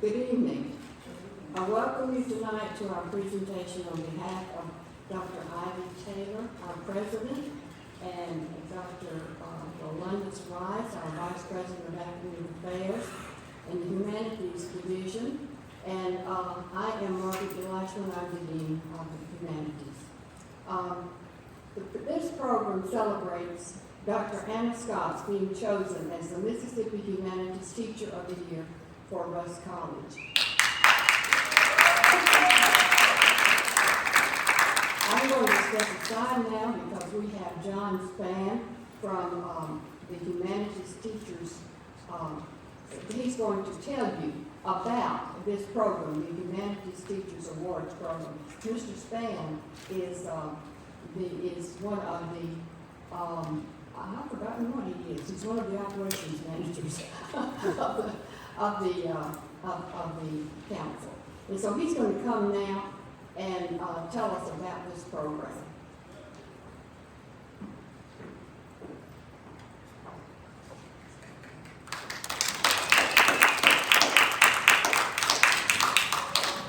Good evening. I welcome you tonight to our presentation on behalf of Dr. Ivy Taylor, our president, and Dr. Londis Rice, our vice president of academic affairs and the humanities division. And I am Margaret Delashman, I'm the dean of the humanities. This program celebrates Dr. Anna Scott's being chosen as the Mississippi Humanities Teacher of the Year for Rust College. I'm going to step aside now because we have John Spann from the Humanities Teachers. He's going to tell you about this program, the Humanities Teachers Awards program. Mr. Spann is one of the, I've forgotten what he is. He's one of the operations managers of the council. And so he's going to come now and tell us about this program.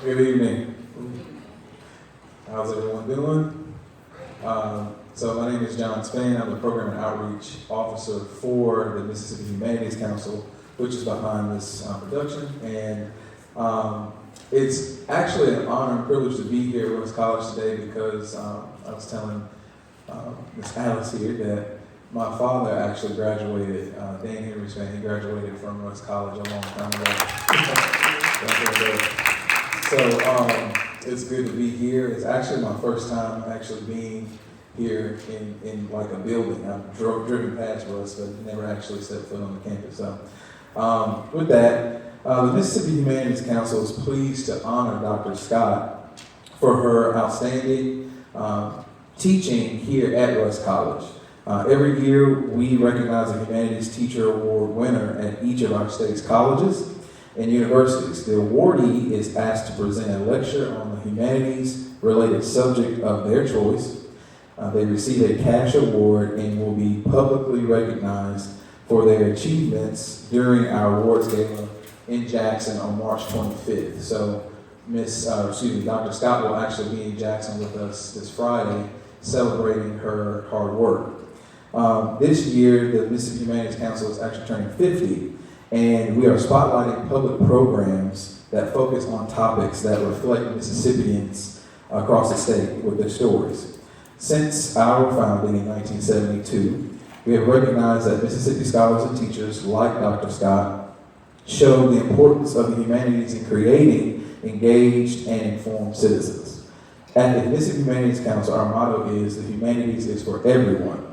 Good evening. How's everyone doing? So my name is John Spann. I'm the Program and Outreach Officer for the Mississippi Humanities Council, which is behind this production. And it's actually an honor and privilege to be here at Rust College today because I was telling Ms. Alice here that my father actually graduated, Dan Henry Spann, he graduated from Rust College a long time ago. So it's good to be here. It's actually my first time actually being here in like a building. I've driven past Rust, but never actually stepped foot on the campus. So with that, the Mississippi Humanities Council is pleased to honor Dr. Scott for her outstanding teaching here at Rust College. Every year, we recognize a Humanities Teacher Award winner at each of our state's colleges and universities. The awardee is asked to present a lecture on the humanities-related subject of their choice. They receive a cash award and will be publicly recognized for their achievements during our awards gala in Jackson on March 25th. So, Dr. Scott will actually be in Jackson with us this Friday, celebrating her hard work. This year, the Mississippi Humanities Council is actually turning 50, and we are spotlighting public programs that focus on topics that reflect Mississippians across the state with their stories. Since our founding in 1972, we have recognized that Mississippi scholars and teachers like Dr. Scott show the importance of the humanities in creating engaged and informed citizens. At the Mississippi Humanities Council, our motto is the humanities is for everyone.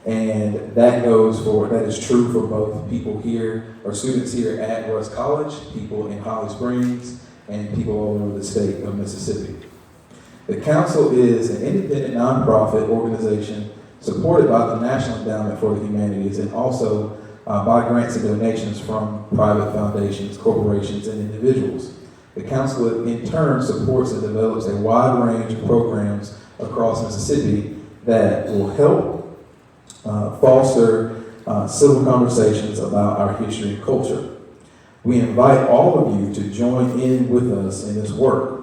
And that is true for both people here, or students here at Rust College, people in Holly Springs, and people all over the state of Mississippi. The council is an independent nonprofit organization supported by the National Endowment for the Humanities and also by grants and donations from private foundations, corporations, and individuals. The council in turn supports and develops a wide range of programs across Mississippi that will help foster civil conversations about our history and culture. We invite all of you to join in with us in this work.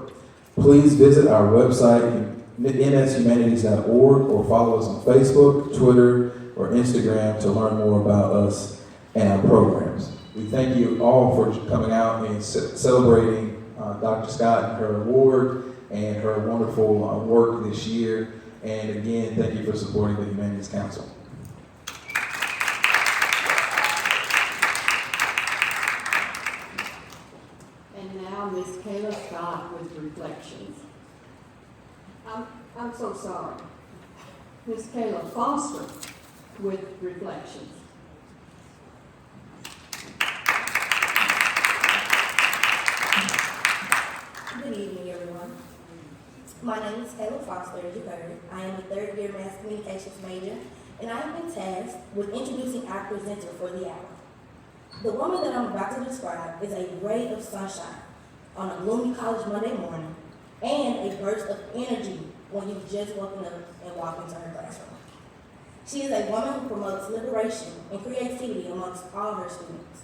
Please visit our website, mshumanities.org, or follow us on Facebook, Twitter, or Instagram to learn more about us and our programs. We thank you all for coming out and celebrating Dr. Scott and her award and her wonderful work this year. And again, thank you for supporting the Humanities Council. Miss Kayla Scott with Reflections. I'm so sorry. Miss Kayla Foster with Reflections. Good evening, everyone. My name is Kayla Foster, as you heard. I am a third-year mass communications major, and I have been tasked with introducing our presenter for the hour. The woman that I'm about to describe is a ray of sunshine on a gloomy college Monday morning, and a burst of energy when you've just woken up and walked into her classroom. She is a woman who promotes liberation and creativity amongst all her students.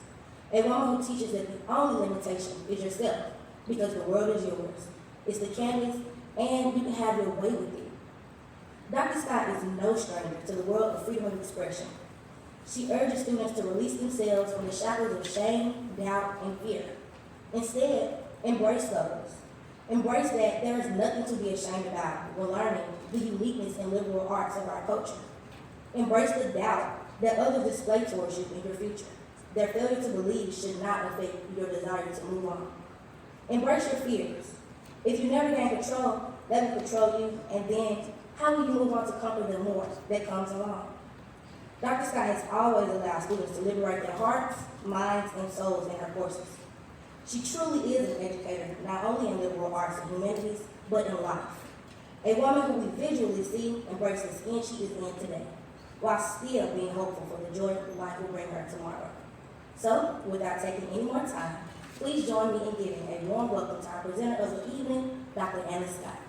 A woman who teaches that the only limitation is yourself, because the world is yours. It's the canvas, and you can have your way with it. Dr. Scott is no stranger to the world of freedom of expression. She urges students to release themselves from the shackles of shame, doubt, and fear. Instead, embrace those. Embrace that there is nothing to be ashamed about when learning the uniqueness and liberal arts of our culture. Embrace the doubt that others display towards you in your future. Their failure to believe should not affect your desire to move on. Embrace your fears. If you never gain control, let them control you, and then how will you move on to conquer the more that comes along? Dr. Scott has always allowed students to liberate their hearts, minds, and souls in her courses. She truly is an educator, not only in liberal arts and humanities, but in life. A woman who we visually see embrace the skin she is in today, while still being hopeful for the joy life will bring her tomorrow. So, without taking any more time, please join me in giving a warm welcome to our presenter of the evening, Dr. Anna Scott.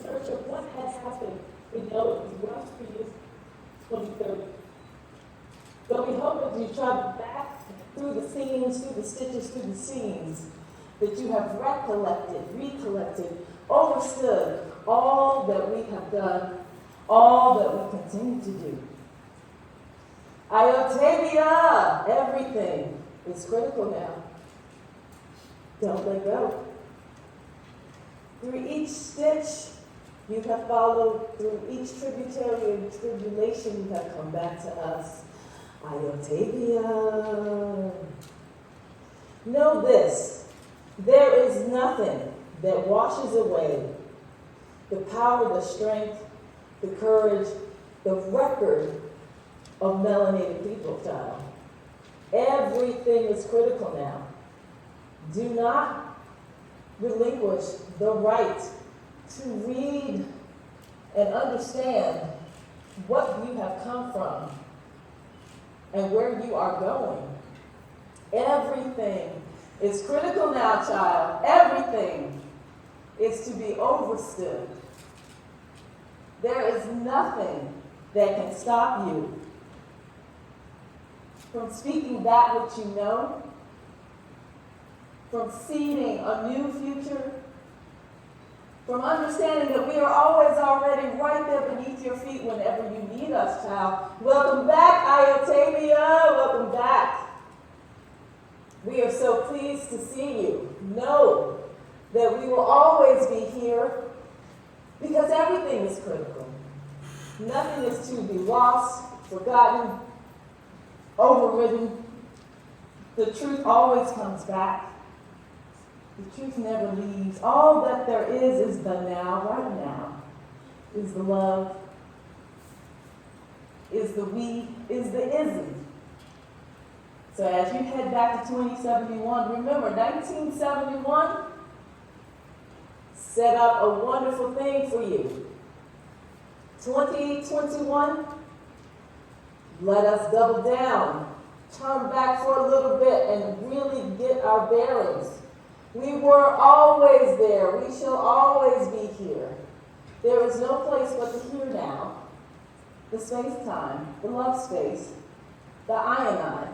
research of what has happened. We know it was rushed for you 2030. But we hope as you travel back through the seams, through the stitches, through the seams, that you have recollected, understood all that we have done, all that we continue to do. Iotavia, everything is critical now. Don't let go. Through each stitch you have followed, through each tributary and tribulation you have come back to us. Iotavia. Know this, there is nothing that washes away the power, the strength, the courage, the record of melanated people, child. Everything is critical now. Do not relinquish the right to read and understand what you have come from and where you are going. Everything is critical now, child. Everything is to be overstood. There is nothing that can stop you from speaking that which you know, from seeding a new future, from understanding that we are always already right there beneath your feet whenever you need us, child. Welcome back, Iotavia. Welcome back. We are so pleased to see you. Know that we will always be here because everything is critical. Nothing is to be lost, forgotten, overridden. The truth always comes back. The truth never leaves. All that there is the now, right now, is the love, is the we, is the isn't. So as you head back to 2071, remember 1971 set up a wonderful thing for you. 2021, let us double down, turn back for a little bit and really get our bearings. We were always there. We shall always be here. There is no place but the here now, the space-time, the love space, the I and I.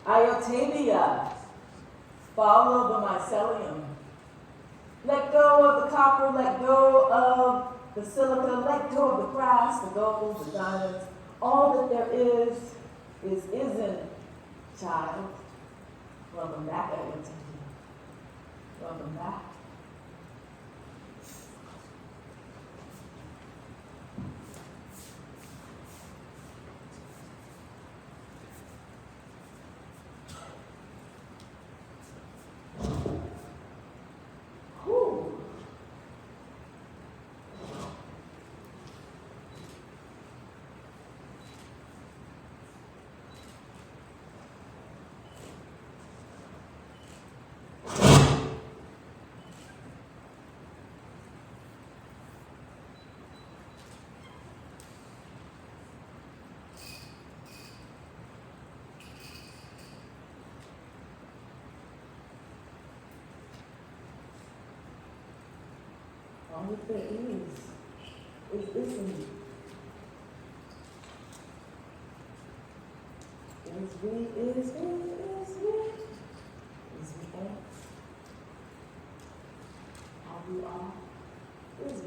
Iotavia, follow the mycelium. Let go of the copper, let go of the silica, let go of the brass, the gold, the diamonds. All that there is isn't, child. Welcome back, Iotavia. Welcome back. All that there is isn't. Is we, is we are. All we are is we is.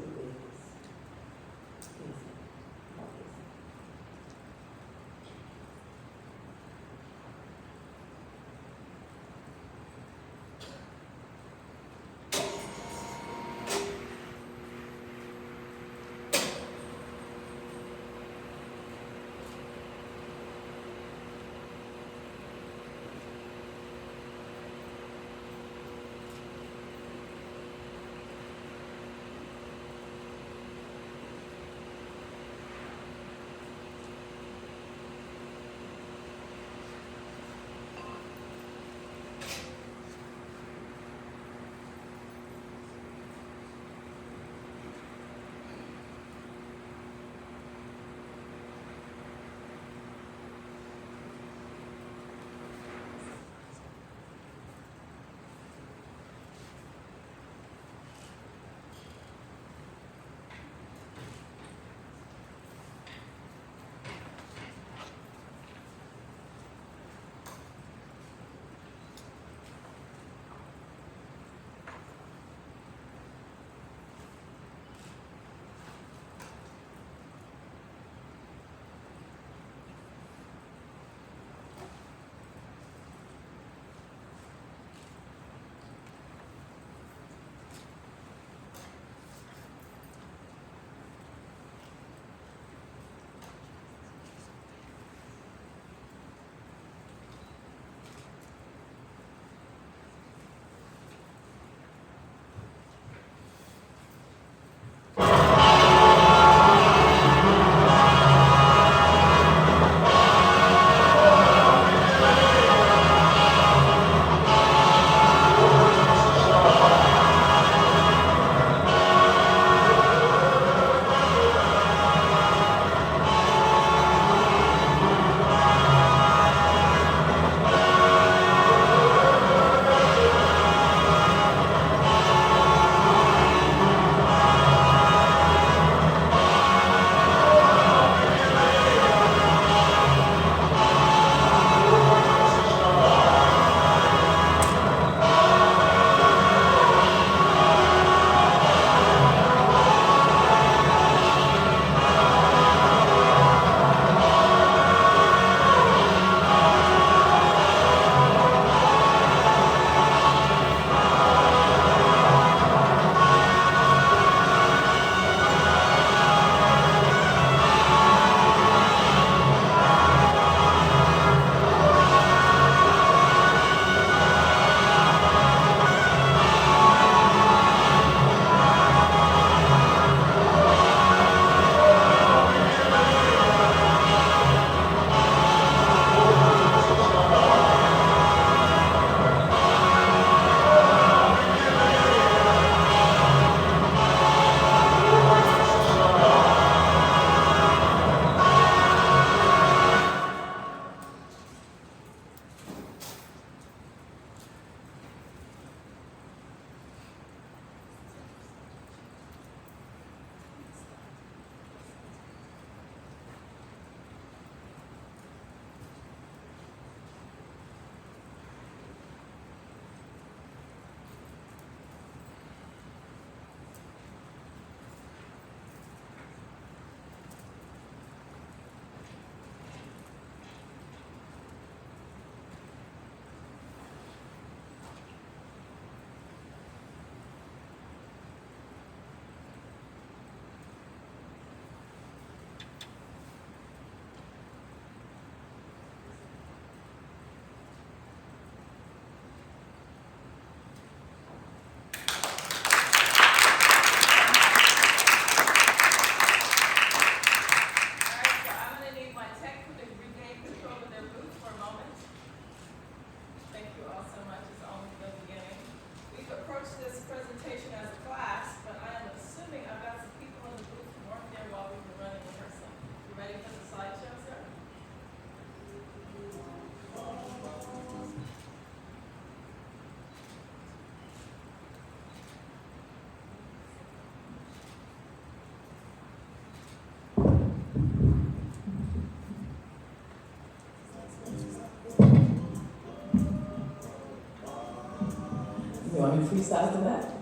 want to freestyle to that?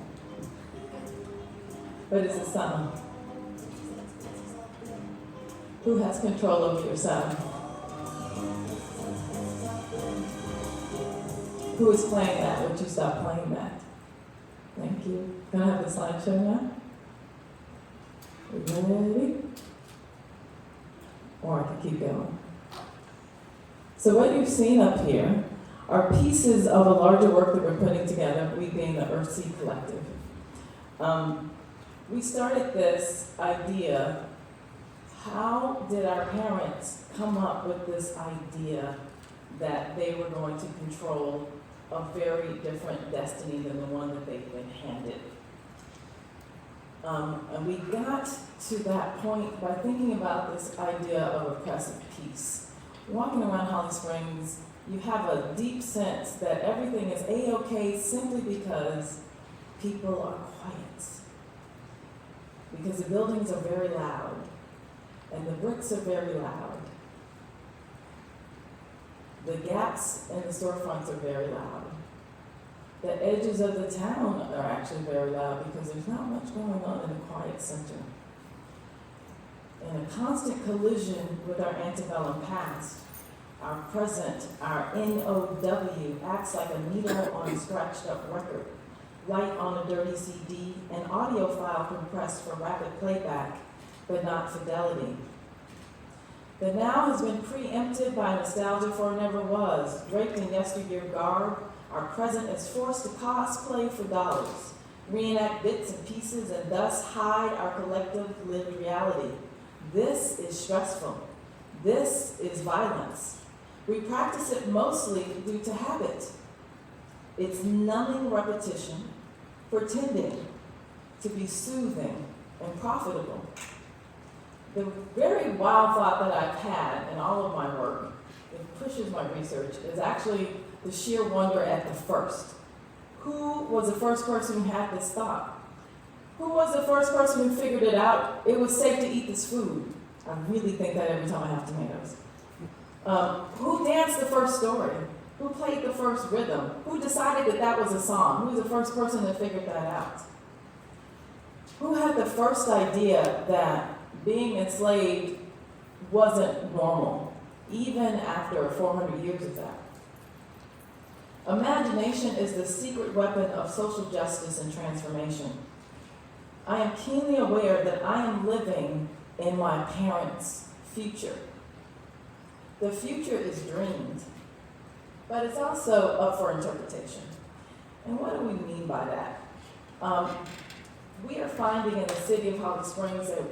But it's a sound. Who has control over your sound? Who is playing that? Would you stop playing that? Thank you. Can I have the slideshow now? Ready? Or I can keep going. So what you've seen up here are pieces of a larger work that we're putting together, we being the Earthseed Collective. We started this idea, how did our parents come up with this idea that they were going to control a very different destiny than the one that they've been handed? And we got to that point by thinking about this idea of oppressive peace. Walking around Holly Springs, you have a deep sense that everything is A-okay simply because people are quiet. Because the buildings are very loud, and the bricks are very loud. The gaps in the storefronts are very loud. The edges of the town are actually very loud because there's not much going on in the quiet center. In a constant collision with our antebellum past, our present, our NOW, acts like a needle on a scratched up record, light on a dirty CD, an audio file compressed for rapid playback, but not fidelity. The now has been preempted by nostalgia for it never was. Draped in yesteryear garb, our present is forced to cosplay for dollars, reenact bits and pieces, and thus hide our collective lived reality. This is stressful. This is violence. We practice it mostly due to habit. It's numbing repetition, pretending to be soothing and profitable. The very wild thought that I've had in all of my work, it pushes my research, is actually the sheer wonder at the first. Who was the first person who had this thought? Who was the first person who figured it out? It was safe to eat this food. I really think that every time I have tomatoes. Who danced the first story? Who played the first rhythm? Who decided that that was a song? Who was the first person that figured that out? Who had the first idea that being enslaved wasn't normal, even after 400 years of that? Imagination is the secret weapon of social justice and transformation. I am keenly aware that I am living in my parents' future. The future is dreamed, but it's also up for interpretation. And what do we mean by that? We are finding in the city of Holly Springs that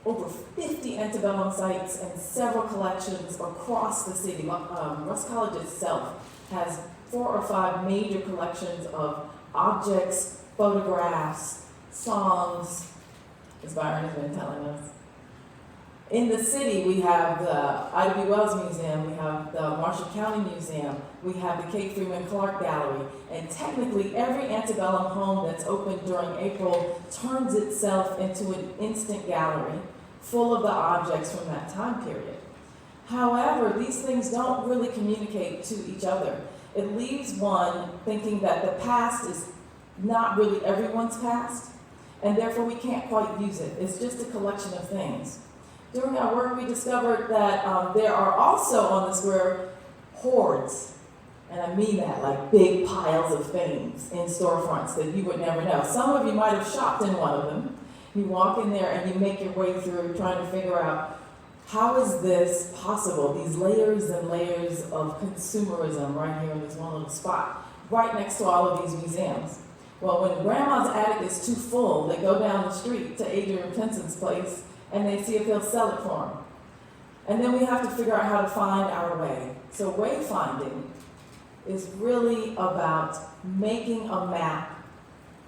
over 50 antebellum sites and several collections across the city. Rusk College itself has 4 or 5 major collections of objects, photographs, songs, as Byron has been telling us. In the city, we have the Ida B. Wells Museum, we have the Marshall County Museum, we have the Kate Freeman Clark Gallery, and technically every antebellum home that's open during April turns itself into an instant gallery full of the objects from that time period. However, these things don't really communicate to each other. It leaves one thinking that the past is not really everyone's past, and therefore we can't quite use it. It's just a collection of things. During our work, we discovered that there are also on the square hoards, and I mean that, like big piles of things in storefronts that you would never know. Some of you might have shopped in one of them. You walk in there and you make your way through trying to figure out, how is this possible? These layers and layers of consumerism right here in this one little spot, right next to all of these museums. Well, when grandma's attic is too full, they go down the street to Adrian Penson's place and they see if he'll sell it for them. And then we have to figure out how to find our way. So wayfinding is really about making a map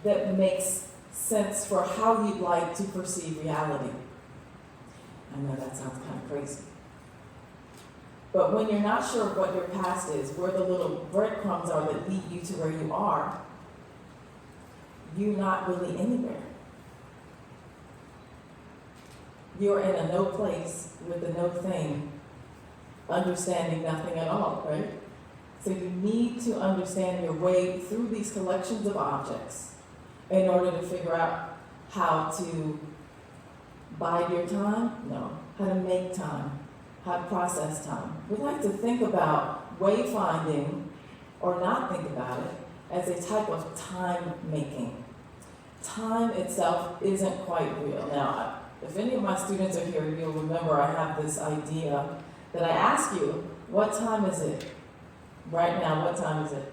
that makes sense for how you'd like to perceive reality. I know that sounds kind of crazy. But when you're not sure what your past is, where the little breadcrumbs are that lead you to where you are, you're not really anywhere. You're in a no place with a no thing, understanding nothing at all, right? So you need to understand your way through these collections of objects in order to figure out how to bide your time? No. How to make time, how to process time. We like to think about wayfinding, or not think about it, as a type of time making. Time itself isn't quite real. Now, if any of my students are here, you'll remember I have this idea that I ask you, what time is it? Right now, what time is it?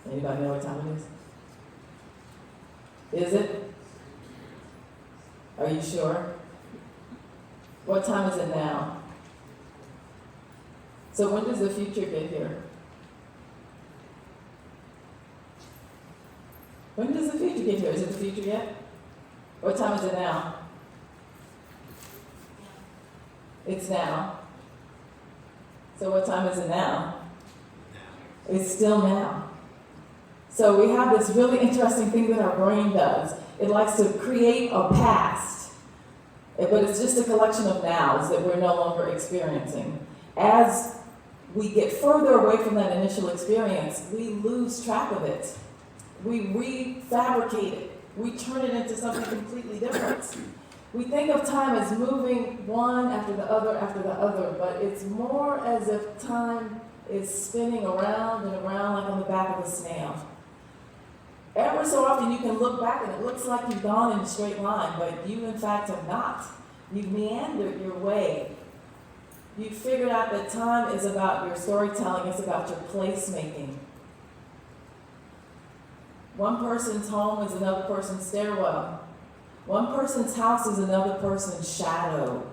Anybody know what time it is? Is it? Are you sure? What time is it now? So when does the future get here? When does the future get here? Is it the future yet? What time is it now? It's now. So what time is it now? It's still now. So we have this really interesting thing that our brain does. It likes to create a past, but it's just a collection of nows that we're no longer experiencing. As we get further away from that initial experience, we lose track of it. We refabricate it. We turn it into something completely different. We think of time as moving one after the other, but it's more as if time is spinning around and around like on the back of a snail. Ever so often you can look back and it looks like you've gone in a straight line, but you in fact have not. You've meandered your way. You figured out that time is about your storytelling, it's about your placemaking. One person's home is another person's stairwell. One person's house is another person's shadow.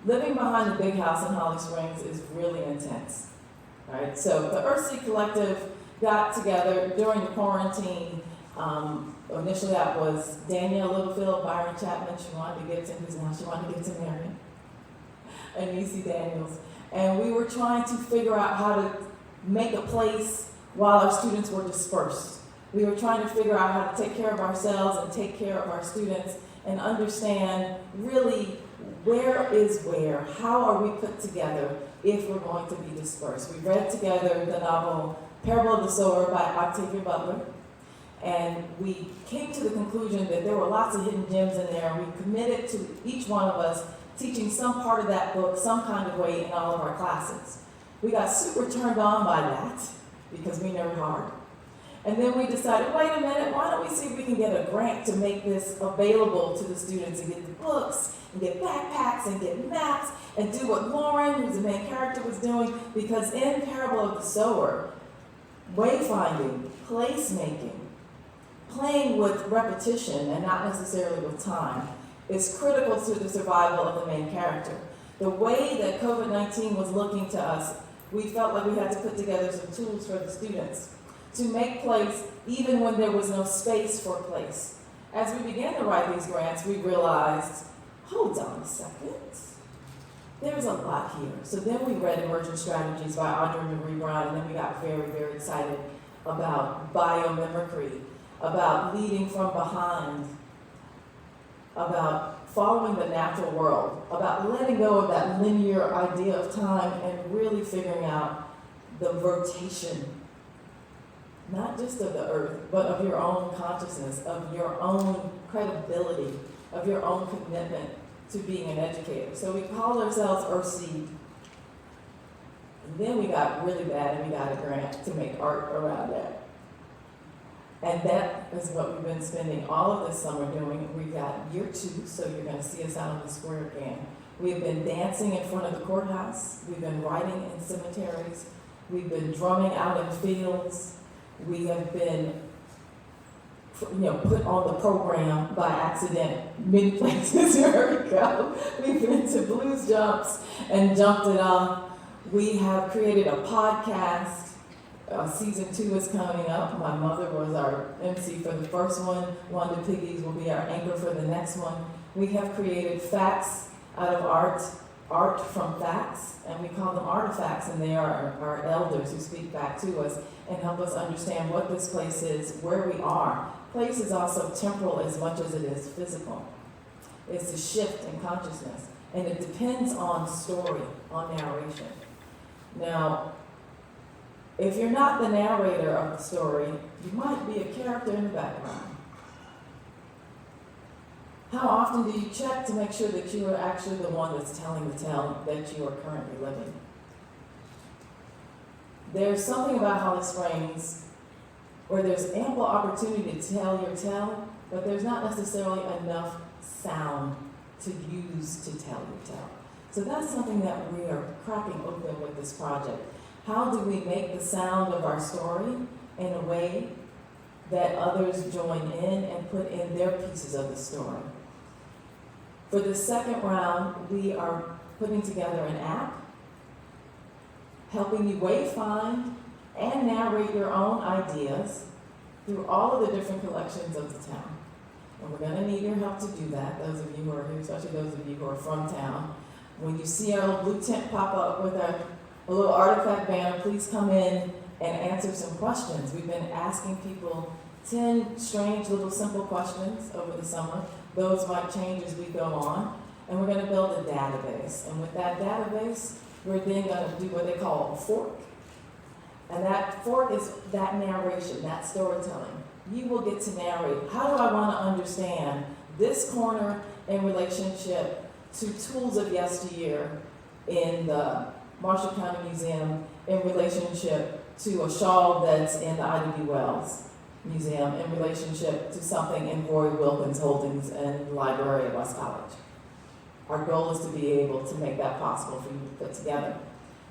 Living behind a big house in Holly Springs is really intense. Right? So the Earthseed Collective got together during the quarantine. Initially that was Danielle Littlefield, Byron Chapman, Shawanda Gibson, who's now Shawanda Gibson Marion, and Nisi Daniels. And we were trying to figure out how to make a place while our students were dispersed. We were trying to figure out how to take care of ourselves and take care of our students and understand really where is where, how are we put together if we're going to be dispersed. We read together the novel Parable of the Sower by Octavia Butler, and we came to the conclusion that there were lots of hidden gems in there. We committed to each one of us teaching some part of that book some kind of way in all of our classes. We got super turned on by that because we nerd hard. And then we decided, wait a minute, why don't we see if we can get a grant to make this available to the students and get the books and get backpacks and get maps and do what Lauren, who's the main character, was doing, because in Parable of the Sower, wayfinding, placemaking, playing with repetition and not necessarily with time is critical to the survival of the main character. The way that COVID-19 was looking to us, we felt like we had to put together some tools for the students to make place even when there was no space for place. As we began to write these grants, we realized, hold on a second, there's a lot here. So then we read Emergent Strategies by Audrey Marie Brown, and then we got very, very excited about biomimicry, about leading from behind, about following the natural world, about letting go of that linear idea of time and really figuring out the rotation, not just of the earth, but of your own consciousness, of your own credibility, of your own commitment to being an educator. So we called ourselves Earthseed. And then we got really bad and we got a grant to make art around that. And that is what we've been spending all of this summer doing. We've got year 2, so you're going to see us out on the square again. We've been dancing in front of the courthouse. We've been writing in cemeteries. We've been drumming out in fields. We have been, put on the program by accident many places. Here we go. We've been to blues jumps and jumped it off. We have created a podcast. Season 2 is coming up. My mother was our MC for the first one. Wanda Piggies will be our anchor for the next one. We have created facts out of art from facts, and we call them artifacts, and they are our elders who speak back to us and help us understand what this place is, where we are. Place is also temporal as much as it is physical. It's a shift in consciousness, and it depends on story, on narration. Now, If you're not the narrator of the story, you might be a character in the background. How often do you check to make sure that you are actually the one that's telling the tale that you are currently living? There's something about Holly Springs where there's ample opportunity to tell your tale, but there's not necessarily enough sound to use to tell your tale. So that's something that we are cracking open with this project. How do we make the sound of our story in a way that others join in and put in their pieces of the story? For the second round, we are putting together an app, helping you wayfind and narrate your own ideas through all of the different collections of the town. And we're gonna need your help to do that, those of you who are here, especially those of you who are from town. When you see our little blue tent pop up with a little artifact banner, please come in and answer some questions. We've been asking people 10 strange little simple questions over the summer. Those might change as we go on. And we're gonna build a database. And with that database, we're then gonna do what they call a fork. And that fork is that narration, that storytelling. You will get to narrate, how do I wanna understand this corner in relationship to tools of yesteryear in the Marshall County Museum, in relationship to a shawl that's in the Ida B. Wells Museum, in relationship to something in Roy Wilkins Holdings and the Library at West College. Our goal is to be able to make that possible for you to put together.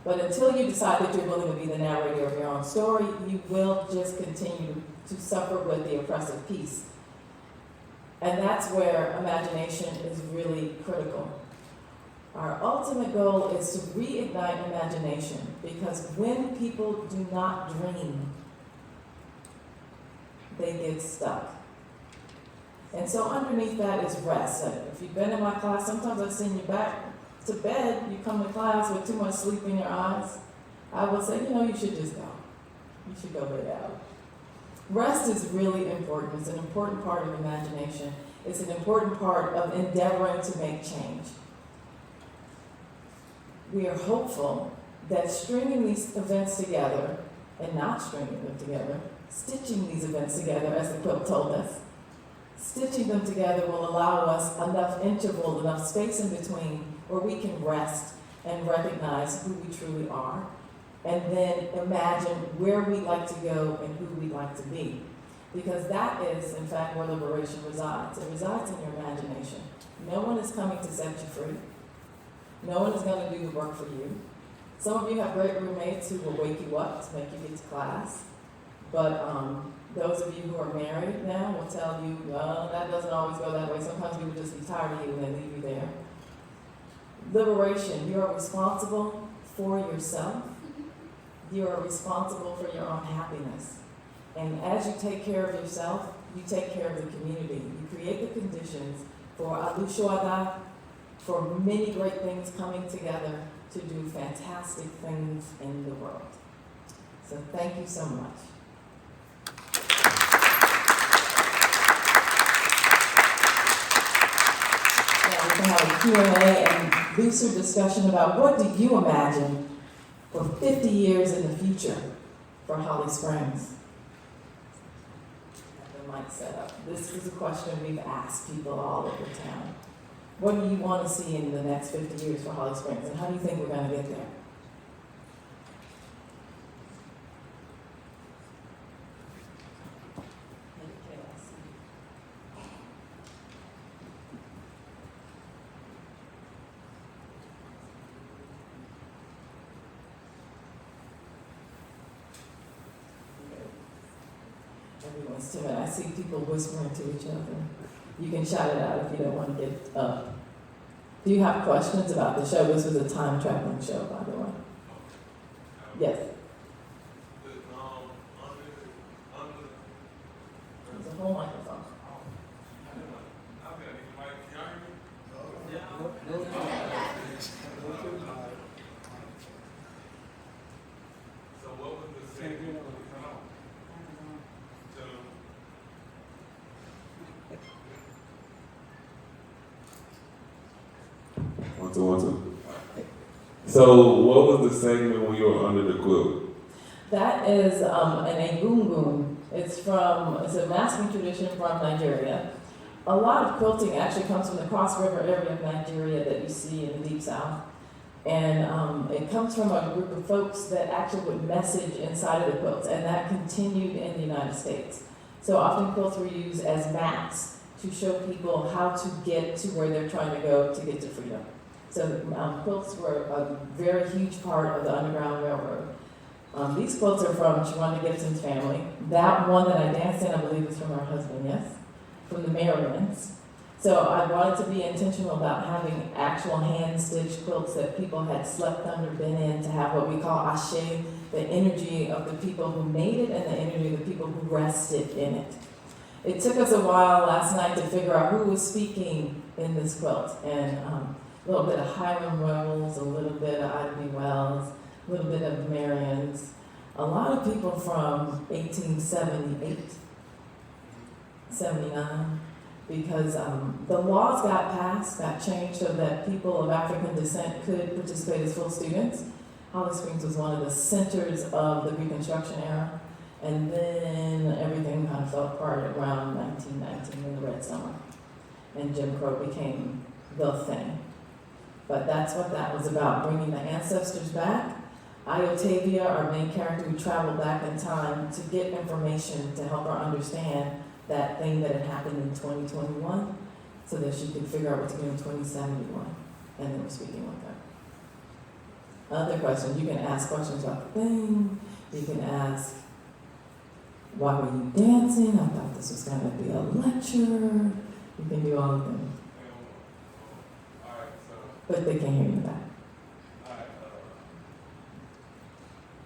But until you decide that you're willing to be the narrator of your own story, you will just continue to suffer with the oppressive piece. And that's where imagination is really critical. Our ultimate goal is to reignite imagination, because when people do not dream, they get stuck. And so underneath that is rest. If you've been in my class, sometimes I've seen you back to bed, you come to class with too much sleep in your eyes. I will say, you should just go. You should go lay down. Rest is really important. It's an important part of imagination. It's an important part of endeavoring to make change. We are hopeful that stringing these events together, and not stringing them together, stitching these events together, as the quilt told us, stitching them together will allow us enough interval, enough space in between where we can rest and recognize who we truly are, and then imagine where we'd like to go and who we'd like to be. Because that is, in fact, where liberation resides. It resides in your imagination. No one is coming to set you free. No one is going to do the work for you. Some of you have great roommates who will wake you up to make you get to class. But those of you who are married now will tell you, well, that doesn't always go that way. Sometimes people just be tired of you and they leave you there. Liberation, you are responsible for yourself. You are responsible for your own happiness. And as you take care of yourself, you take care of the community. You create the conditions for Alu Shoada, for many great things coming together to do fantastic things in the world. So thank you so much. Now we can have a Q&A and looser discussion about what do you imagine for 50 years in the future for Holly Springs. The mic set up. This is a question we've asked people all over town. What do you want to see in the next 50 years for Holly Springs, and how do you think we're going to get there? Everyone's timid. I see people whispering to each other. You can shout it out if you don't want to get up. Do you have questions about the show? This was a time traveling show, by the way. Yes. There's a whole microphone. So what was the segment? One, two. So what was the segment when you were under the quilt? That is an egungun. It's a masking tradition from Nigeria. A lot of quilting actually comes from the Cross River area of Nigeria that you see in the Deep South. And it comes from a group of folks that actually would message inside of the quilts, and that continued in the United States. So often quilts were used as maps to show people how to get to where they're trying to go to get to freedom. So quilts were a very huge part of the Underground Railroad. These quilts are from Sharonda Gibson's family. That one that I danced in, I believe, is from her husband, yes? From the Marians. So I wanted to be intentional about having actual hand-stitched quilts that people had slept under, been in, to have what we call ashe, the energy of the people who made it and the energy of the people who rested in it. It took us a while last night to figure out who was speaking in this quilt, and a little bit of Hiram Wells, a little bit of Ida B. Wells, a little bit of the Marians, a lot of people from 1878, 79, because the laws got changed so that people of African descent could participate as full students. Holly Springs was one of the centers of the Reconstruction era, and then everything kind of fell apart around 1919 in the Red Summer, and Jim Crow became the thing. But that's what that was about, bringing the ancestors back. Iotavia, our main character, who traveled back in time to get information to help her understand that thing that had happened in 2021, so that she could figure out what to do in 2071, and then we're speaking with her. Other questions, you can ask questions about the thing, you can ask, why were you dancing? I thought this was going to be a lecture. You can do all of them. Alright, so, But they can't hear you back. alright,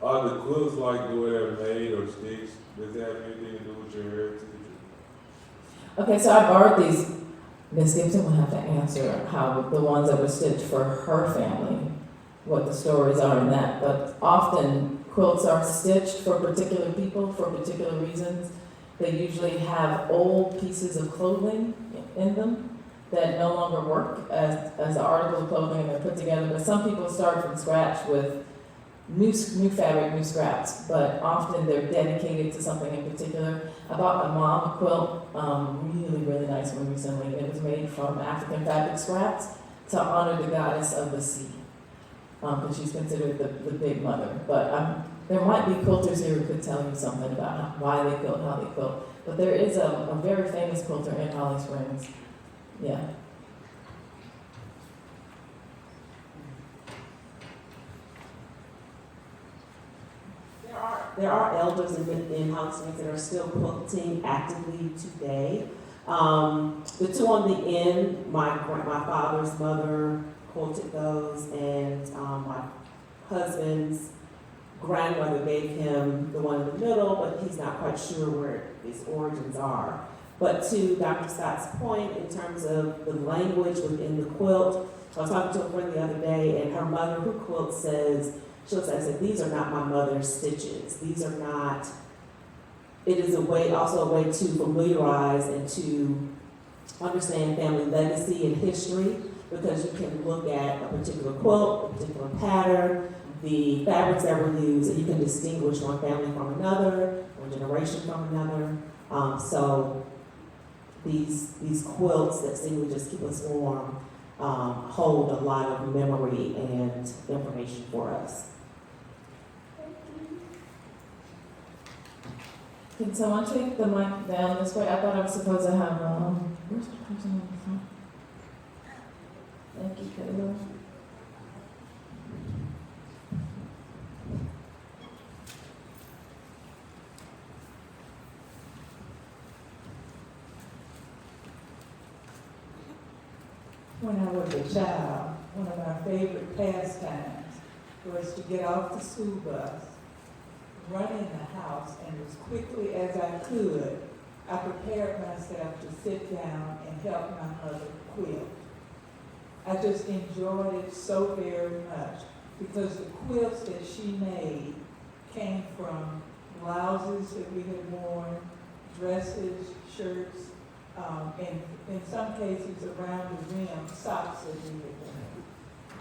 Are the quilts like the way they're made or stitched? Does that have anything to do with your heritage? Okay, so I borrowed these. Miss Gibson will have to answer how the ones that were stitched for her family, what the stories are in that. But often quilts are stitched for particular people for particular reasons. They usually have old pieces of clothing in them that no longer work as an article of clothing, and they're put together. But some people start from scratch with new fabric, new scraps, but often they're dedicated to something in particular. I bought my mom a quilt, really nice one recently. It was made from African fabric scraps to honor the goddess of the sea, because she's considered the big mother. But there might be quilters here who could tell you something about why they quilt, how they quilt. But there is a very famous quilter in Holly Springs. Yeah. There are elders in Holly Springs that are still quilting actively today. The two on the end, my father's mother quilted those, and my husband's grandmother gave him the one in the middle, but he's not quite sure where his origins are. But to Dr. Scott's point, in terms of the language within the quilt, I was talking to a friend the other day, and her mother who quilts says, she'll say, these are not my mother's stitches. These are not, it is also a way to familiarize and to understand family legacy and history, because you can look at a particular quilt, a particular pattern, the fabrics that were used, and you can distinguish one family from another, one generation from another. So these quilts that seemingly just keep us warm hold a lot of memory and information for us. Can someone take the mic down this way? I thought I was supposed to have, where's the person on the phone? Thank you, Kayla. When I was a child, one of my favorite pastimes was to get off the school bus, run in the house, and as quickly as I could, I prepared myself to sit down and help my mother quilt. I just enjoyed it so very much because the quilts that she made came from blouses that we had worn, dresses, shirts, and in some cases around the rim, socks that we had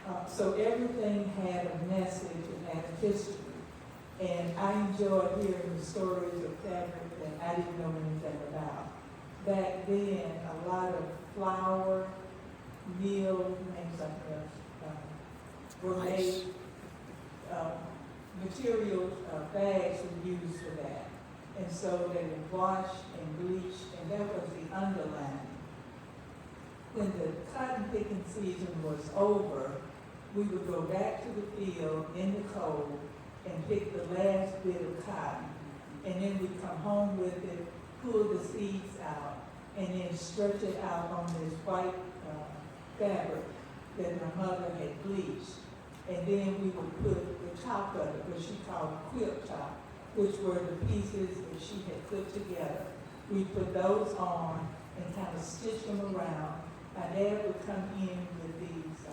worn. So everything had a message and had a history. And I enjoyed hearing the stories of fabric that I didn't know anything about. Back then, a lot of flour, meal, and something else, were made, materials, bags were used for that. And so they were washed and bleached, and that was the underlining. When the cotton picking season was over, we would go back to the field in the cold and pick the last bit of cotton. And then we'd come home with it, pull the seeds out, and then stretch it out on this white fabric that my mother had bleached. And then we would put the top of it, which she called quilt top, which were the pieces that she had put together. We put those on and kind of stitch them around. My dad would come in with these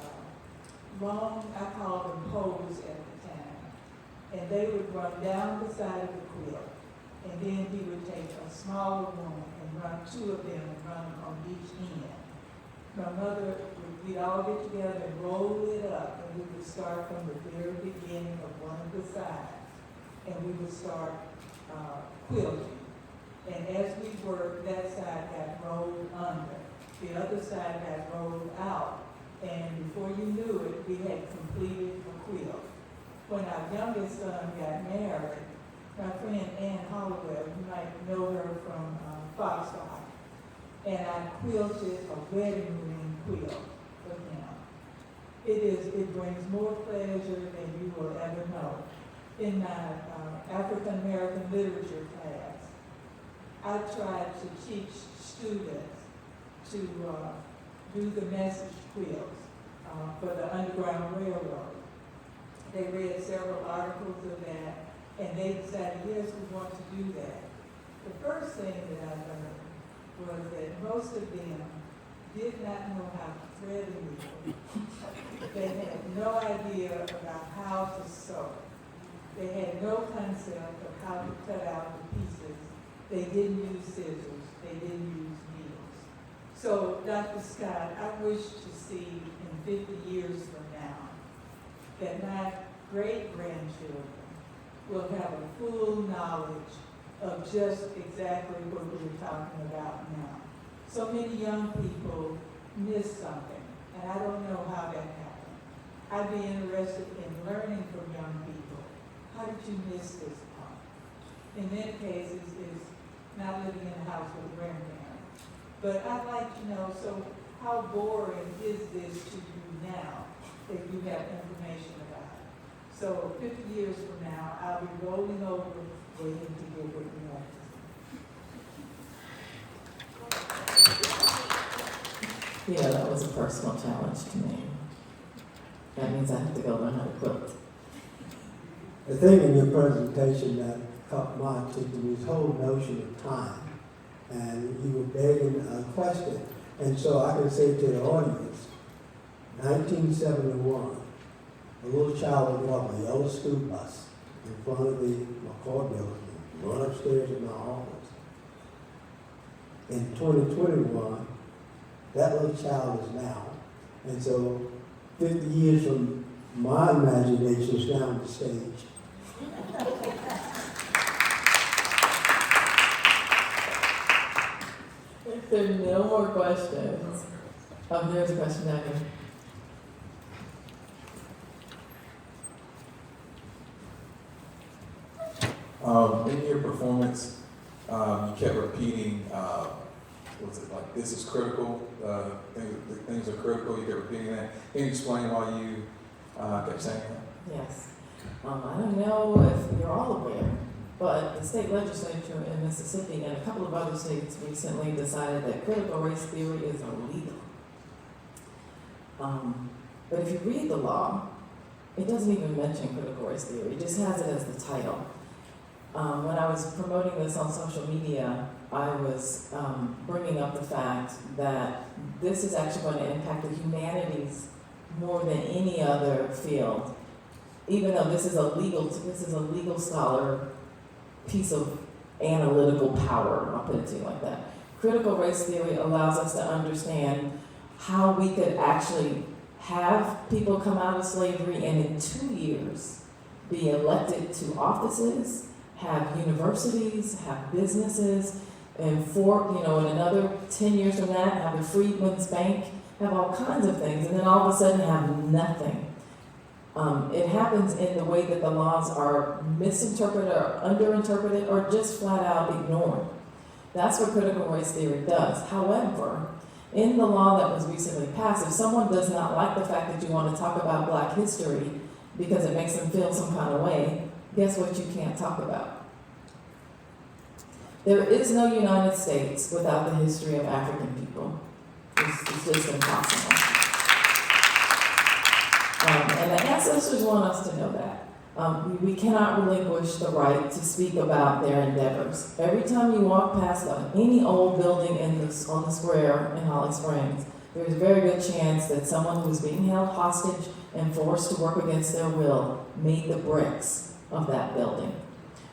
long, I call them poles at the time, and they would run down the side of the quilt. And then he would take a smaller one and run two of them and run them on each end. My mother, we'd all get together and roll it up, and we would start from the very beginning of one of the sides, and we would start quilting. And as we worked, that side got rolled under, the other side got rolled out, and before you knew it, we had completed a quilt. When our youngest son got married, my friend Ann Hollowell, you might know her from Foxfire, and I quilted a wedding ring quilt for him. It brings more pleasure than you will ever know. In my African American literature class, I tried to teach students to do the message quilts for the Underground Railroad. They read several articles of that, and they decided, yes, we want to do that. The first thing that I learned was that most of them did not know how to thread a needle. They had no idea about how to sew. They had no concept of how to cut out the pieces. They didn't use scissors. They didn't use needles. So, Dr. Scott, I wish to see in 50 years from now that my great-grandchildren will have a full knowledge of just exactly what we were talking about now. So many young people miss something, and I don't know how that happened. I'd be interested in learning from young people. How did you miss this part? In many cases, it's not living in a house with grandparents. But I'd like to know, so how boring is this to you now if you have information about it? So 50 years from now, I'll be rolling over waiting to get what you have to say. Yeah, that was a personal challenge to me. That means I have to go learn how to quilt. The thing in your presentation that caught my attention was this whole notion of time. And you were begging a question. And so I can say to the audience, 1971, a little child would walk a yellow school bus in front of the McCoy building, run upstairs in my office. In 2021, that little child is now. And so 50 years from my imagination is now on the stage. If there are no more questions, there's a question down here. In your performance, you kept repeating, what's it like, this is critical, things are critical, you kept repeating that. Can you explain why you kept saying that? Yes. I don't know if you're all aware, but the state legislature in Mississippi and a couple of other states recently decided that critical race theory is illegal. But if you read the law, it doesn't even mention critical race theory, it just has it as the title. When I was promoting this on social media, I was bringing up the fact that this is actually going to impact the humanities more than any other field. Even though this is a legal scholar piece of analytical power, I'll put it to you like that. Critical race theory allows us to understand how we could actually have people come out of slavery and in 2 years be elected to offices, have universities, have businesses, and in another 10 years from that, have a Freedmen's Bank, have all kinds of things, and then all of a sudden have nothing. It happens in the way that the laws are misinterpreted or underinterpreted or just flat out ignored. That's what critical race theory does. However, in the law that was recently passed, if someone does not like the fact that you want to talk about Black history because it makes them feel some kind of way, guess what you can't talk about? There is no United States without the history of African people. It's just impossible. And the ancestors want us to know that. We cannot relinquish the right to speak about their endeavors. Every time you walk past any old building on the square in Holly Springs, there's a very good chance that someone who's being held hostage and forced to work against their will made the bricks of that building.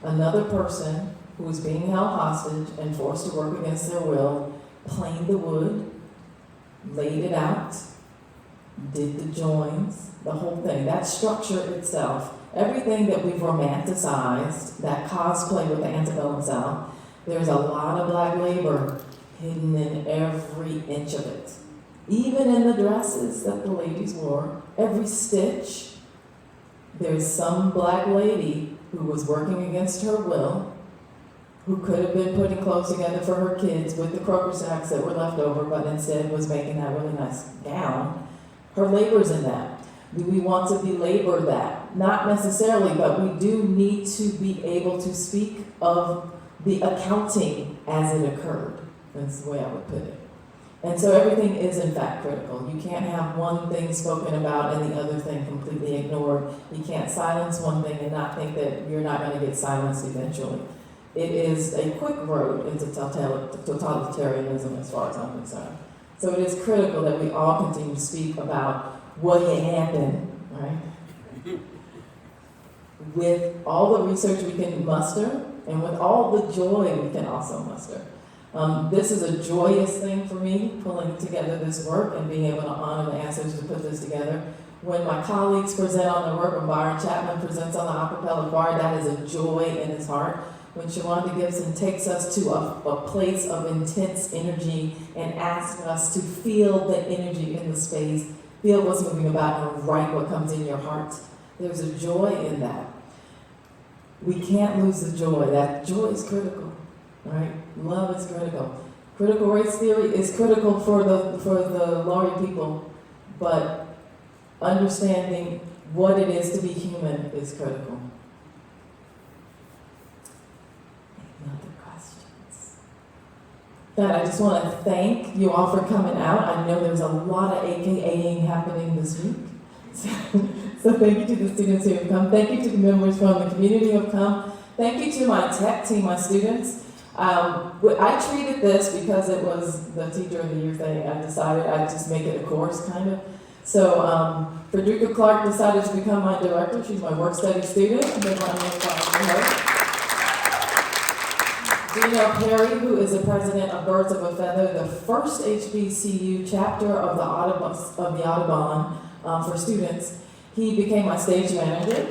Another person who was being held hostage and forced to work against their will planed the wood, laid it out, did the joins, the whole thing. That structure itself, everything that we've romanticized, that cosplay with the Antebellum South, there's a lot of Black labor hidden in every inch of it. Even in the dresses that the ladies wore, every stitch, there's some Black lady who was working against her will, who could have been putting clothes together for her kids with the croaker sacks that were left over, but instead was making that really nice gown. Her labor's in that. Do we want to belabor that? Not necessarily, but we do need to be able to speak of the accounting as it occurred. That's the way I would put it. And so everything is in fact critical. You can't have one thing spoken about and the other thing completely ignored. You can't silence one thing and not think that you're not going to get silenced eventually. It is a quick road into totalitarianism as far as I'm concerned. So it is critical that we all continue to speak about what had happened, right? With all the research we can muster and with all the joy we can also muster. This is a joyous thing for me, pulling together this work and being able to honor the ancestors to put this together. When my colleagues present on their work, when Byron Chapman presents on the acapella choir, that is a joy in his heart. When Shawanda Gibson takes us to a place of intense energy and asks us to feel the energy in the space, feel what's moving about and write what comes in your heart. There's a joy in that. We can't lose the joy. That joy is critical, right? Love is critical. Critical race theory is critical for the Laurie people, but understanding what it is to be human is critical. Any other questions? God, I just want to thank you all for coming out. I know there's a lot of AKAing happening this week. So thank you to the students who have come. Thank you to the members from the community who have come. Thank you to my tech team, my students. I treated this because it was the Teacher of the Year thing. I decided I'd just make it a course, kind of. So Frederica Clark decided to become my director. She's my work study student. Give my name for her. Gina Perry, who is the president of Birds of a Feather, the first HBCU chapter of the Audubon for students. He became my stage manager.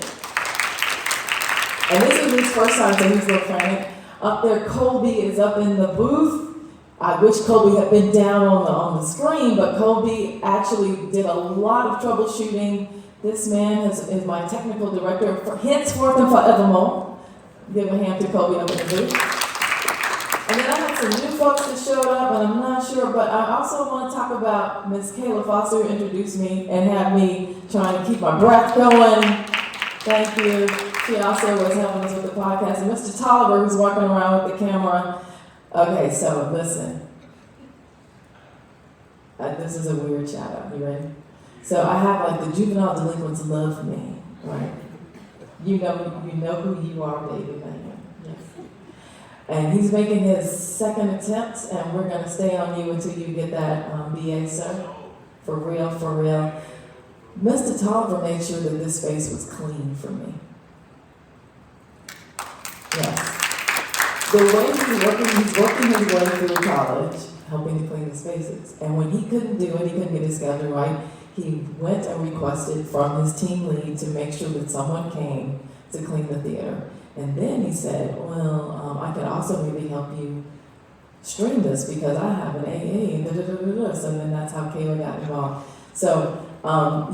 And this is his first time, so he's a little frantic. Up there, Colby is up in the booth. I wish Colby had been down on the screen, but Colby actually did a lot of troubleshooting. This man is my technical director for henceforth and forevermore. Give a hand to Colby up in the booth. And then I had some new folks that showed up, and I'm not sure, but I also want to talk about Ms. Kayla Foster, who introduced me and had me trying to keep my breath going. Thank you. She also was helping us with the podcast. And Mr. Tolliver, who's walking around with the camera. Okay, so listen. This is a weird shout out. You ready? So I have like the juvenile delinquents love me, right? You know who you are, David. Yes. And he's making his second attempt, and we're going to stay on you until you get that BA, sir. For real, for real. Mr. Tolliver made sure that this space was clean for me. Yes. The way he's working his way through college, helping to clean the spaces. And when he couldn't do it, he couldn't get his schedule right, he went and requested from his team lead to make sure that someone came to clean the theater. And then he said, well, I could also maybe help you stream this because I have an AA, and so then that's how Kayla got involved. So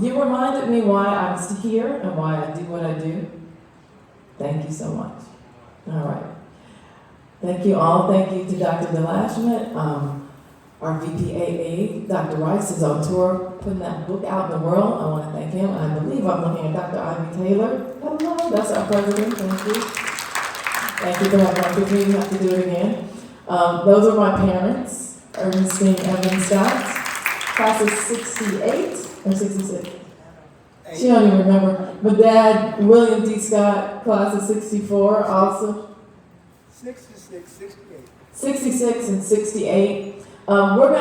you reminded me why I'm here and why I do what I do. Thank you so much. All right. Thank you all. Thank you to Dr. DeLashman. Our VPAA, Dr. Rice, is on tour putting that book out in the world. I want to thank him. I believe I'm looking at Dr. Ivy Taylor. Hello, that's our president. Thank you. Thank you for having my picture. You have to do it again. Those are my parents, Ernestine Evan Scott, class of 68 or 66. She don't even remember. My dad, William D. Scott, class of 64 also. 66, 68. 66 and 68. We're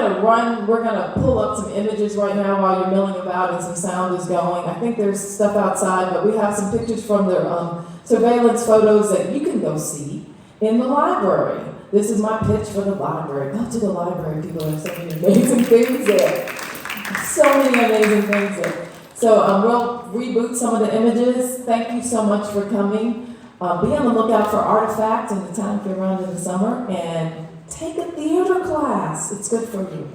gonna pull up some images right now while you're milling about and some sound is going. I think there's stuff outside, but we have some pictures from their surveillance photos that you can go see in the library. This is my pitch for the library. Go to the library, people. There's so many amazing things there. So many amazing things there. So we'll reboot some of the images. Thank you so much for coming. Be on the lookout for artifacts in the time if you're around in the summer, and take a theater class. It's good for you.